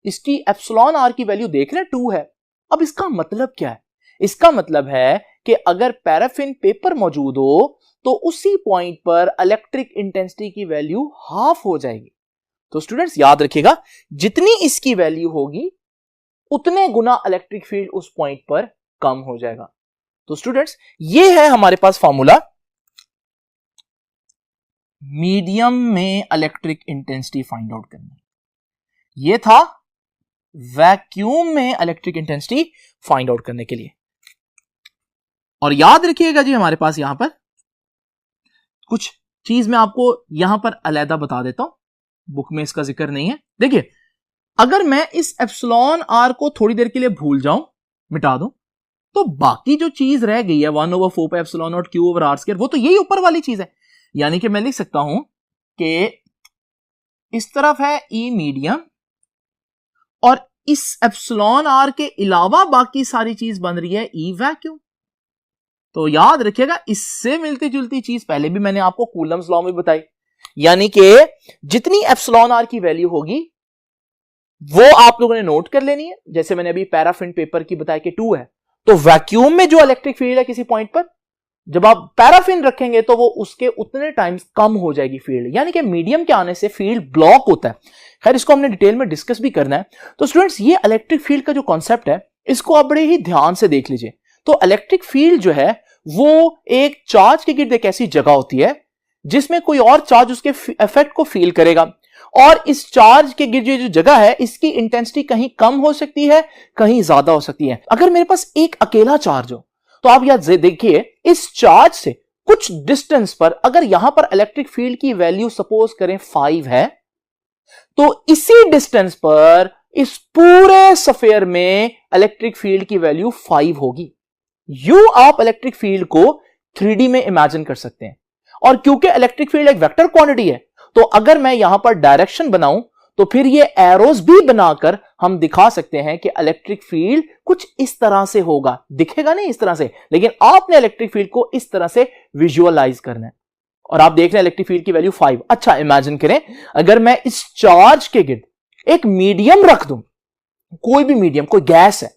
इसकी एप्सिलॉन आर की वैल्यू देख रहे हैं 2 है। अब इसका मतलब क्या है, इसका मतलब है कि अगर पैराफिन पेपर मौजूद हो तो उसी पॉइंट पर इलेक्ट्रिक इंटेंसिटी की वैल्यू हाफ हो जाएगी। तो स्टूडेंट्स याद रखिएगा, जितनी इसकी वैल्यू होगी उतने गुना इलेक्ट्रिक फील्ड उस पॉइंट पर कम हो जाएगा। तो स्टूडेंट्स ये है हमारे पास फॉर्मूला मीडियम में इलेक्ट्रिक इंटेंसिटी फाइंड आउट करनी। ये था वैक्यूम में इलेक्ट्रिक इंटेंसिटी फाइंड आउट करने के लिए। और याद रखिएगा जी, हमारे पास यहां पर कुछ चीज मैं आपको यहां पर अलहदा बता देता हूं, बुक में इसका जिक्र नहीं है। देखिए, अगर मैं इस एप्सिलॉन आर को थोड़ी देर के लिए भूल जाऊं, मिटा दूं, तो बाकी जो चीज रह गई है 1/4 पे epsilon nought Q over R square, वो तो यही ऊपर वाली चीज है। यानी कि मैं लिख सकता हूं कि इस तरफ है ई मीडियम और इस एप्सिलॉन आर के अलावा बाकी सारी चीज बन रही है ई वैक्यूम। तो याद रखिएगा, इससे मिलती जुलती चीज पहले भी मैंने आपको कूलम्स लॉ में बताई, यानी कि जितनी एप्सिलॉन आर की वैल्यू होगी वो आप लोगों ने नोट कर लेनी है। जैसे मैंने अभी पैराफिन पेपर की बताया कि 2 है, तो वैक्यूम में जो इलेक्ट्रिक फील्ड है किसी पॉइंट पर, जब आप पैराफिन रखेंगे तो वो उसके उतने टाइम्स कम हो जाएगी फील्ड, यानी कि मीडियम के आने से फील्ड ब्लॉक होता है। खैर, इसको हमने डिटेल में डिस्कस भी करना है। तो स्टूडेंट्स, ये इलेक्ट्रिक फील्ड का जो कॉन्सेप्ट है, इसको आप बड़े ही ध्यान से देख लीजिए। तो इलेक्ट्रिक फील्ड जो है वो एक चार्ज के गिर्द एक ऐसी जगह होती है जिसमें कोई और चार्ज उसके इफेक्ट को फील करेगा, और इस चार्ज के गिर्द जो जगह है इसकी इंटेंसिटी कहीं कम हो सकती है, कहीं ज्यादा हो सकती है। अगर मेरे पास एक अकेला चार्ज हो, तो आप यहां देखिए, इस चार्ज से कुछ डिस्टेंस पर अगर यहां पर इलेक्ट्रिक फील्ड की वैल्यू सपोज करें 5 है, तो इसी डिस्टेंस पर इस पूरे स्फीयर में इलेक्ट्रिक फील्ड की वैल्यू 5 होगी। यू आप इलेक्ट्रिक फील्ड को 3D में इमेजिन कर सकते हैं। और क्योंकि इलेक्ट्रिक फील्ड एक वेक्टर क्वांटिटी है, तो अगर मैं यहां पर डायरेक्शन बनाऊं, तो फिर ये एरोस भी बनाकर हम दिखा सकते हैं कि इलेक्ट्रिक फील्ड कुछ इस तरह से होगा। दिखेगा नहीं इस तरह से, लेकिन आपने इलेक्ट्रिक फील्ड को इस तरह से विजुअलाइज करना है। और आप देख रहे हैं इलेक्ट्रिक फील्ड की वैल्यू 5। अच्छा, इमेजिन करें अगर मैं इस चार्ज के गिर्द एक मीडियम रख दूं, कोई भी मीडियम, कोई गैस है,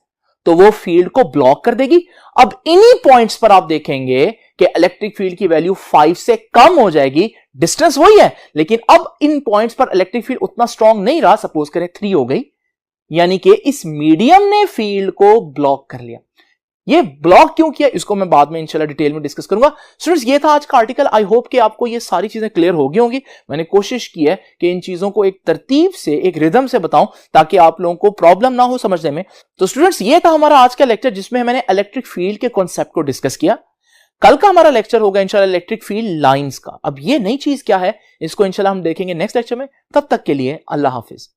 तो वो फील्ड को ब्लॉक कर देगी। अब इन्हीं पॉइंट्स पर आप देखेंगे कि इलेक्ट्रिक फील्ड की वैल्यू 5 से कम हो जाएगी। डिस्टेंस वही है, लेकिन अब इन पॉइंट्स पर इलेक्ट्रिक फील्ड उतना स्ट्रांग नहीं रहा। सपोज करें 3 हो गई, यानी कि इस मीडियम ने फील्ड को ब्लॉक कर लिया। ये ब्लॉक क्यों किया, इसको मैं बाद में इंशाल्लाह डिटेल में डिस्कस करूंगा। स्टूडेंट्स, ये था आज का आर्टिकल। आई होप कि आपको ये सारी चीजें क्लियर हो गई होंगी। मैंने कोशिश की है कि इन चीजों को एक तरतीब से, एक रिदम से बताऊं, ताकि आप लोगों को प्रॉब्लम ना हो समझने में। तो स्टूडेंट्स, ये था हमारा आज का लेक्चर, जिसमें मैंने इलेक्ट्रिक फील्ड के कॉन्सेप्ट को डिस्कस किया। कल का हमारा लेक्चर होगा इंशाल्लाह इलेक्ट्रिक फील्ड लाइंस का। अब ये नई चीज क्या है, इसको इंशाल्लाह हम देखेंगे नेक्स्ट लेक्चर में। तब तक के लिए अल्लाह हाफिज।